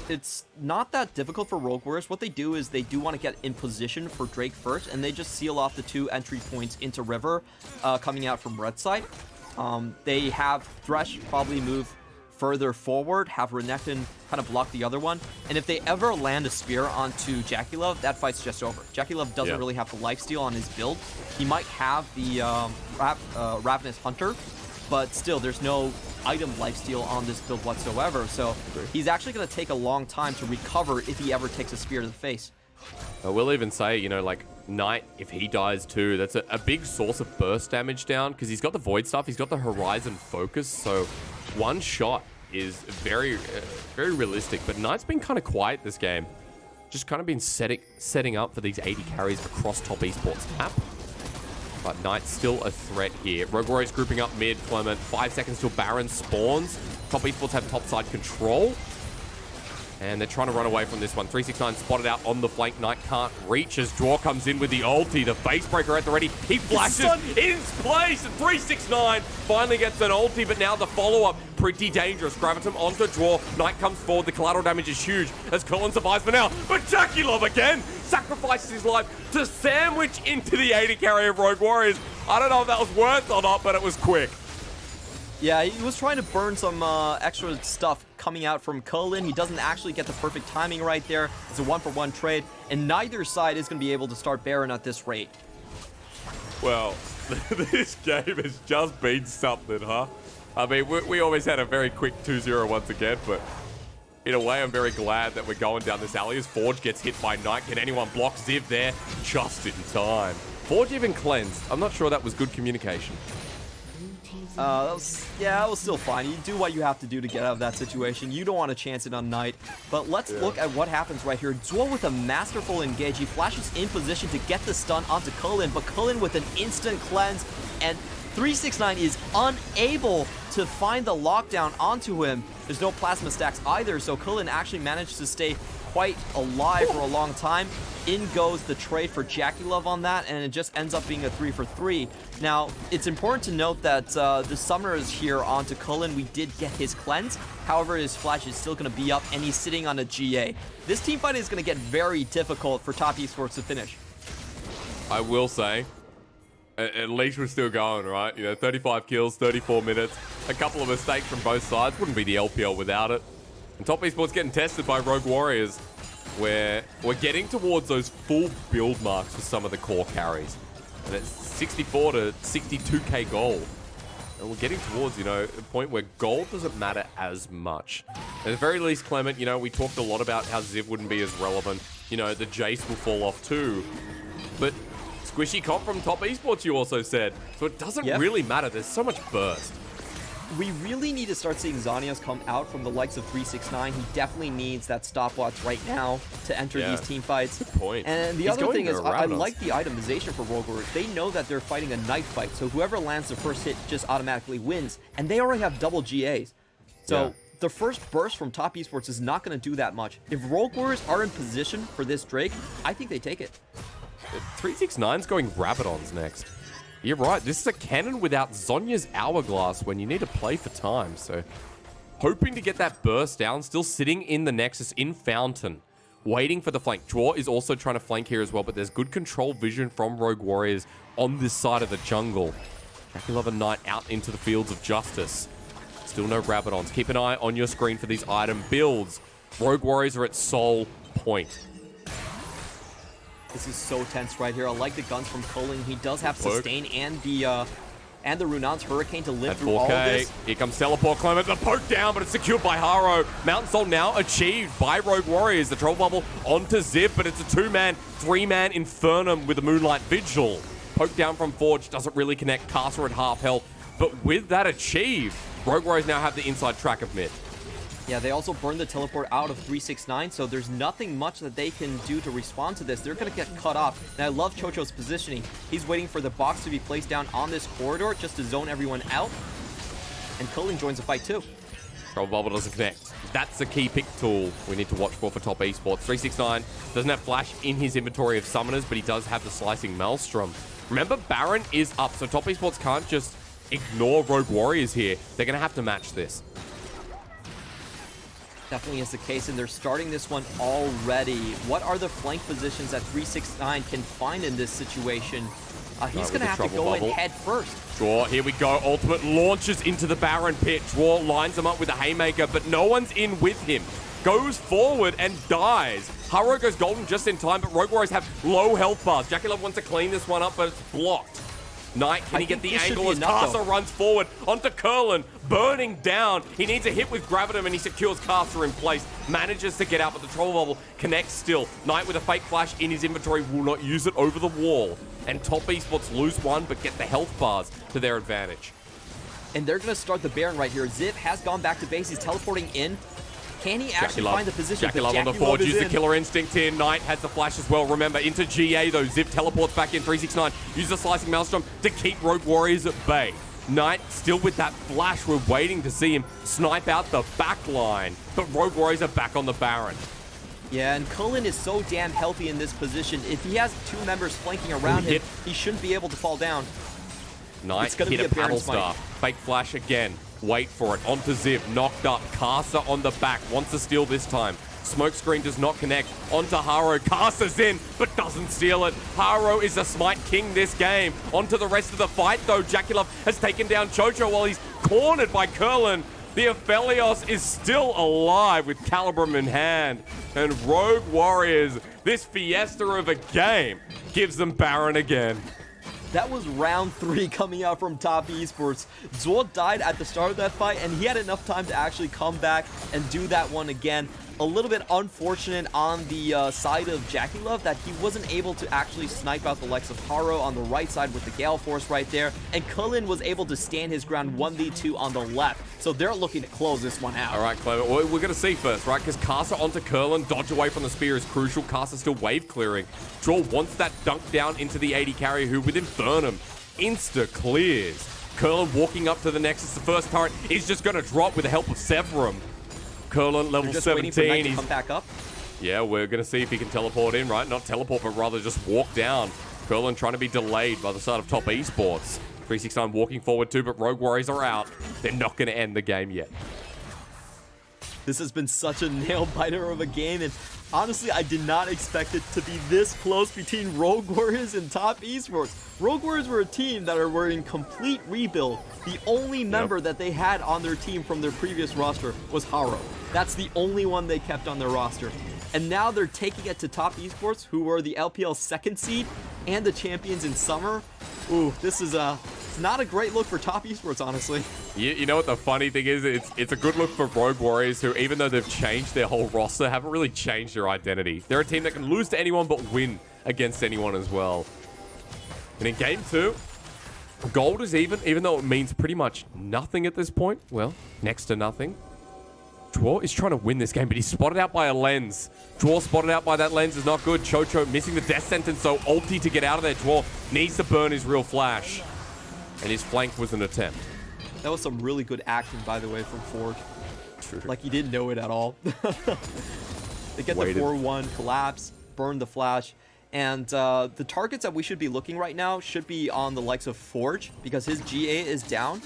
It's not that difficult for Rogue Warriors. What they do is they do want to get in position for Drake first, and they just seal off the 2 entry points into River coming out from red side. They have Thresh probably move further forward, have Renekton kind of block the other one, and if they ever land a spear onto JackeyLove, that fight's just over. JackeyLove doesn't really have the lifesteal on his build. He might have the Ravenous Hunter, but still, there's no item lifesteal on this build whatsoever, so he's actually going to take a long time to recover if he ever takes a spear to the face. We'll even say, like Knight, if he dies too, that's a big source of burst damage down, because he's got the Void stuff, he's got the Horizon focus, so one shot is very, very realistic. But Knight's been kind of quiet this game. Just kind of been setting up for these 80 carries across top esports map. But Knight's still a threat here. Rogue Warriors grouping up mid, Clement. 5 seconds till Baron spawns. Top esports have topside control. And they're trying to run away from this one. 369 spotted out on the flank. Knight can't reach as Zhuo comes in with the ulti. The face breaker at the ready. He flashes in place. And 369 finally gets an ulti, but now the follow-up pretty dangerous. Gravitum onto Zhuo. Knight comes forward. The collateral damage is huge as Kellin survives for now. But JackeyLove again sacrifices his life to sandwich into the 80 carry of Rogue Warriors. I don't know if that was worth or not, but it was quick. Yeah, he was trying to burn some extra stuff coming out from Kellin. He doesn't actually get the perfect timing right there. It's a 1-for-1 trade, and neither side is going to be able to start Baron at this rate. Well, this game has just been something, huh? I mean, we always had a very quick 2-0 once again, but in a way, I'm very glad that we're going down this alley as Forge gets hit by Knight. Can anyone block Ziv there? Just in time. Forge even cleansed. I'm not sure that was good communication. That was still fine. You do what you have to do to get out of that situation. You don't want to chance it on Knight. But let's look at what happens right here. Zhuo with a masterful engage. He flashes in position to get the stun onto Kellin, but Kellin with an instant cleanse, and 369 is unable to find the lockdown onto him. There's no plasma stacks either, so Kellin actually managed to stay quite alive for a long time. In goes the trade for JackeyLove on that, and it just ends up being a 3-for-3. Now, it's important to note that the summoner is here onto Kellin. We did get his cleanse. However, his flash is still going to be up, and he's sitting on a GA. This team fight is going to get very difficult for top esports to finish. I will say, at least we're still going, right? 35 kills, 34 minutes, a couple of mistakes from both sides. Wouldn't be the LPL without it. And top esports getting tested by Rogue Warriors, where we're getting towards those full build marks for some of the core carries. And it's 64 to 62k gold. And we're getting towards, a point where gold doesn't matter as much. At the very least, Clement, we talked a lot about how Ziv wouldn't be as relevant. The Jayce will fall off too. But squishy comp from top esports, you also said. So it doesn't really matter. There's so much burst. we really need to start seeing Zhonya's come out from the likes of 369. He definitely needs that stopwatch right now to enter these team fights. Good point. And the other thing is, I like the itemization for Rogue Warriors. They know that they're fighting a knife fight, so whoever lands the first hit just automatically wins. And they already have double GAs. So the first burst from Top Esports is not going to do that much. If Rogue Warriors are in position for this Drake, I think they take it. 369's going Rabadons next. You're right. This is a Kennen without Zhonya's Hourglass when you need to play for time. So hoping to get that burst down. Still sitting in the Nexus in Fountain. Waiting for the flank. Zhuo is also trying to flank here as well, but there's good control vision from Rogue Warriors on this side of the jungle. JackeyLove and Knight out into the fields of justice. Still no Rabadons. Keep an eye on your screen for these item builds. Rogue Warriors are at soul point. This is so tense right here. I like the guns from Kellin. He does have sustain and the Runan's Hurricane to live through all of this. Here comes Teleport Clement. The poke down, but it's secured by Haro. Mountain Soul now achieved by Rogue Warriors. The Troll Bubble onto Ziv, but it's a 2-man, 3-man Infernum with a Moonlight Vigil. Poke down from Forge doesn't really connect. Karsa at half health. But with that achieved, Rogue Warriors now have the inside track of mid. Yeah, they also burned the teleport out of 369, so there's nothing much that they can do to respond to this. They're going to get cut off. And I love Chocho's positioning. He's waiting for the box to be placed down on this corridor just to zone everyone out. And Kellin joins the fight too. Troll Bubble doesn't connect. That's the key pick tool we need to watch for Top Esports. 369 doesn't have Flash in his inventory of summoners, but he does have the Slicing Maelstrom. Remember, Baron is up, so Top Esports can't just ignore Rogue Warriors here. They're going to have to match this. Definitely is the case, and they're starting this one already. What are the flank positions that 369 can find in this situation? He's going to have to go in head first. Zhuo, here we go. Ultimate launches into the Baron pit. Zhuo lines him up with a Haymaker, but no one's in with him. Goes forward and dies. Haro goes golden just in time, but Rogue Warriors have low health bars. JackeyLove wants to clean this one up, but it's blocked. Knight, can he get the angle as Karsa runs forward onto Kellin, burning down. He needs a hit with Gravitum and he secures Karsa in place. Manages to get out, but the Troll Bubble connects still. Knight with a fake flash in his inventory will not use it over the wall. And Top Esports lose one, but get the health bars to their advantage. And they're going to start the Baron right here. Ziv has gone back to base. He's teleporting in. Can he actually find the position? JackeyLove on the Forge, use the Killer Instinct here. Knight has the flash as well. Remember, into GA though. Ziv teleports back in. 369 uses the Slicing Maelstrom to keep Rogue Warriors at bay. Knight still with that flash. We're waiting to see him snipe out the back line. But Rogue Warriors are back on the Baron. Yeah, and Kellin is so damn healthy in this position. If he has two members flanking around him, he shouldn't be able to fall down. Knight hit a Paddle Star. Fake flash again. Wait for it. Onto Ziv. Knocked up. Karsa on the back. Wants to steal this time. Smokescreen does not connect. Onto Haro. Karsa's in, but doesn't steal it. Haro is the Smite King this game. Onto the rest of the fight, though. JackeyLove has taken down Chocho while he's cornered by Kellin. The Aphelios is still alive with Calibrum in hand. And Rogue Warriors, this fiesta of a game, gives them Baron again. That was round 3 coming out from Top Esports. Zhuo died at the start of that fight, and he had enough time to actually come back and do that one again. A little bit unfortunate on the side of JackeyLove that he wasn't able to actually snipe out the likes of Haro on the right side with the Gale Force right there. And Kellin was able to stand his ground 1v2 on the left. So they're looking to close this one out. All right, Clement. Well, we're going to see first, right? Because Karsa onto Kellin, dodge away from the spear is crucial. Karsa still wave clearing. Zhuo wants that dunk down into the AD carrier who with Infernum insta clears. Kellin walking up to the Nexus. The first turret is just going to drop with the help of Severum. Kellin level 17. He's come back up. Yeah, we're going to see if he can teleport in, right? Not teleport, but rather just walk down. Kellin trying to be delayed by the side of Top Esports. 369 walking forward too, but Rogue Warriors are out. They're not going to end the game yet. This has been such a nail-biter of a game, and honestly, I did not expect it to be this close between Rogue Warriors and Top Esports. Rogue Warriors were a team that were in complete rebuild. The only member that they had on their team from their previous roster was Haro. That's the only one they kept on their roster. And now they're taking it to Top Esports, who were the LPL 2nd seed and the champions in summer. Ooh, this is not a great look for Top Esports, honestly. You know what the funny thing is? It's a good look for Rogue Warriors, who, even though they've changed their whole roster, haven't really changed their identity. They're a team that can lose to anyone but win against anyone as well. And in game 2, Gold is even though it means pretty much nothing at this point. Well, next to nothing. Zhuo is trying to win this game, but he's spotted out by a lens. Zhuo spotted out by that lens is not good. QiuQiu missing the death sentence, so ulti to get out of there. Zhuo needs to burn his real flash. And his flank was an attempt. That was some really good action, by the way, from Forge. True. Like, he didn't know it at all. They get the 4-1 collapse, burn the flash. And the targets that we should be looking right now should be on the likes of Forge, because his GA is down.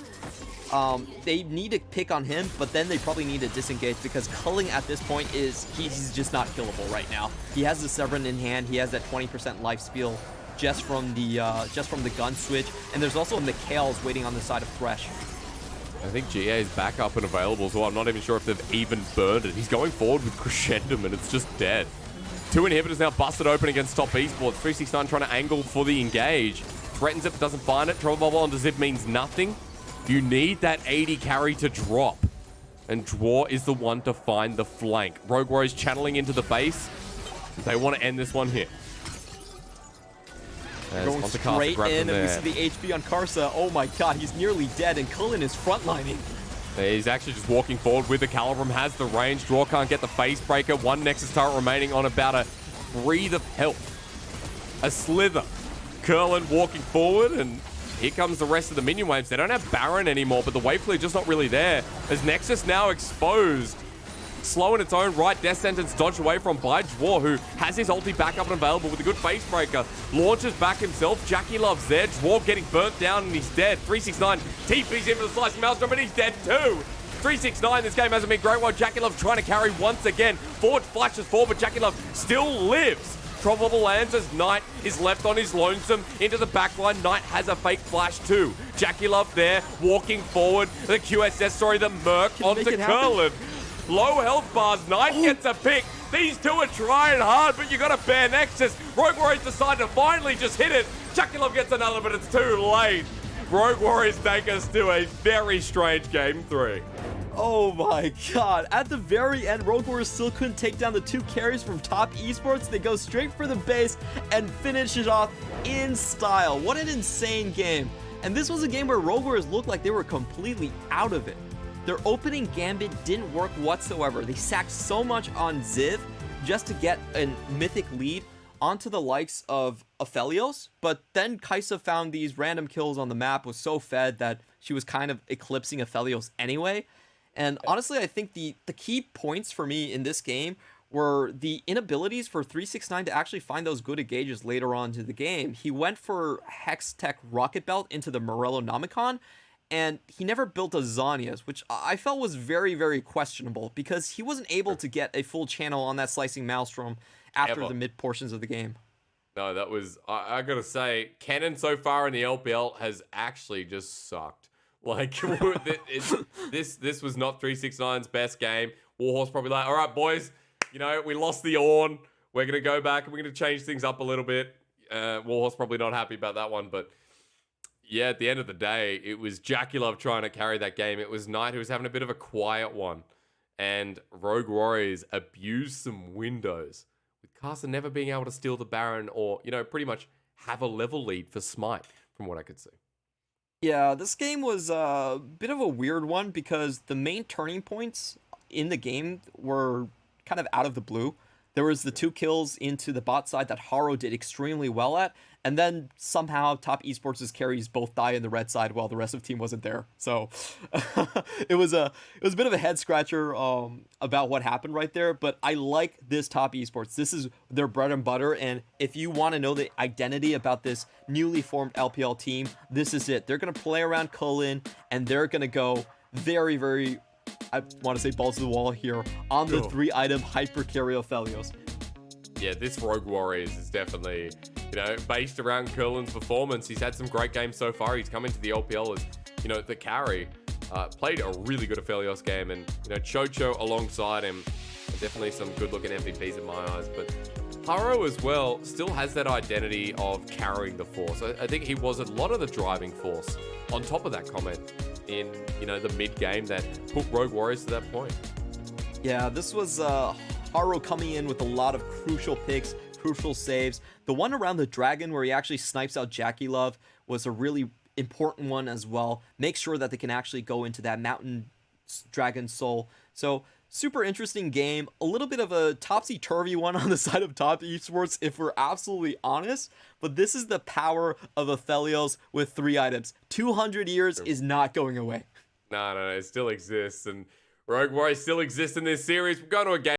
They need to pick on him, but then they probably need to disengage, because Kellin at this point he's just not killable right now. He has the Severin in hand. He has that 20% life steal just from the gun switch, and there's also Mikhail's waiting on the side of Thresh. I think GA is back up and available, so I'm not even sure if they've even burned it. He's going forward with Crescendum, and it's just dead. 2 inhibitors now busted open against top esports. 369 trying to angle for the engage. Threatens it, but doesn't find it. Trouble bubble onto Ziv means nothing. You need that AD carry to drop. And Zhuo is the one to find the flank. Rogue Warriors channeling into the base. They want to end this one here. Going straight in, and we see the HP on Karsa. Oh my god, he's nearly dead, and Kellin is frontlining. He's actually just walking forward with the Calibrum, has the range. Zhuo can't get the face breaker. 1 Nexus turret remaining on about a breathe of health. A slither. Kellin walking forward, and here comes the rest of the minion waves. They don't have Baron anymore, but the wave clear just not really there. As Nexus now exposed. Slow in its own right. Death sentence dodged away from by Zhuo, who has his ulti back up and available with a good face breaker. Launches back himself. JackeyLove's there. Zhuo getting burnt down, and he's dead. 369 TP's in for the slicing maelstrom, and he's dead too. 369, this game hasn't been great while JackeyLove trying to carry once again. Forward flashes forward, but JackeyLove still lives. Probable lands as Knight is left on his lonesome into the backline. Knight has a fake flash too. JackeyLove there, walking forward. The QSS, the Merc onto Kellin. Low health bars, Knight gets a pick. These two are trying hard, but you got to bear Nexus. Rogue Warriors decide to finally just hit it. JackeyLove gets another, but it's too late. Rogue Warriors take us to a very strange game 3. Oh my god. At the very end, Rogue Warriors still couldn't take down the 2 carries from top esports. They go straight for the base and finish it off in style. What an insane game. And this was a game where Rogue Warriors looked like they were completely out of it. Their opening gambit didn't work whatsoever. They sacked so much on Ziv just to get a mythic lead onto the likes of Aphelios, but then Kaisa found these random kills on the map, was so fed that she was kind of eclipsing Aphelios anyway. And honestly, I think the key points for me in this game were the inabilities for 369 to actually find those good engages later on to the game. He went for Hex Tech Rocket Belt into the Morellonomicon, and he never built a Zhonya's, which I felt was very, very questionable, because he wasn't able to get a full channel on that Slicing Maelstrom after the mid portions of the game. No, that was, I gotta say, Kennen so far in the LPL has actually just sucked. Like, this was not 369's best game. Warhorse probably like, all right, boys, you know, we lost the Ornn. We're gonna go back and we're gonna change things up a little bit. Warhorse probably not happy about that one, but yeah, at the end of the day, it was JackeyLove trying to carry that game. It was Knight who was having a bit of a quiet one. And Rogue Warriors abused some windows, with Karsa never being able to steal the Baron or, you know, pretty much have a level lead for Smite, from what I could see. Yeah, this game was a bit of a weird one, because the main turning points in the game were kind of out of the blue. There was the 2 kills into the bot side that Haro did extremely well at, and then somehow top esports' carries both die in the red side while the rest of the team wasn't there. So it was a bit of a head scratcher about what happened right there. But I like this top esports. This is their bread and butter, and if you want to know the identity about this newly formed LPL team, this is it. They're gonna play around Kellin, and they're gonna go very, very, I want to say balls to the wall here on the 3-item hyper carry Aphelios. Yeah, this Rogue Warriors is definitely, you know, based around Kellin's performance. He's had some great games so far. He's come into the LPL as, you know, the carry. Played a really good Aphelios game, and, you know, QiuQiu alongside him. Definitely some good-looking MVPs in my eyes. But Haro as well still has that identity of carrying the force. I think he was a lot of the driving force on top of that comment in, you know, the mid-game that put Rogue Warriors to that point. Yeah, this was Haro coming in with a lot of crucial picks, crucial saves. The one around the dragon where he actually snipes out JackeyLove was a really important one as well. Make sure that they can actually go into that Mountain Dragon Soul. So super interesting game. A little bit of a topsy-turvy one on the side of top esports, if we're absolutely honest. But this is the power of Aphelios with 3 items. 200 years is not going away. No, it still exists. And Rogue Warrior still exists in this series. We're going to a game.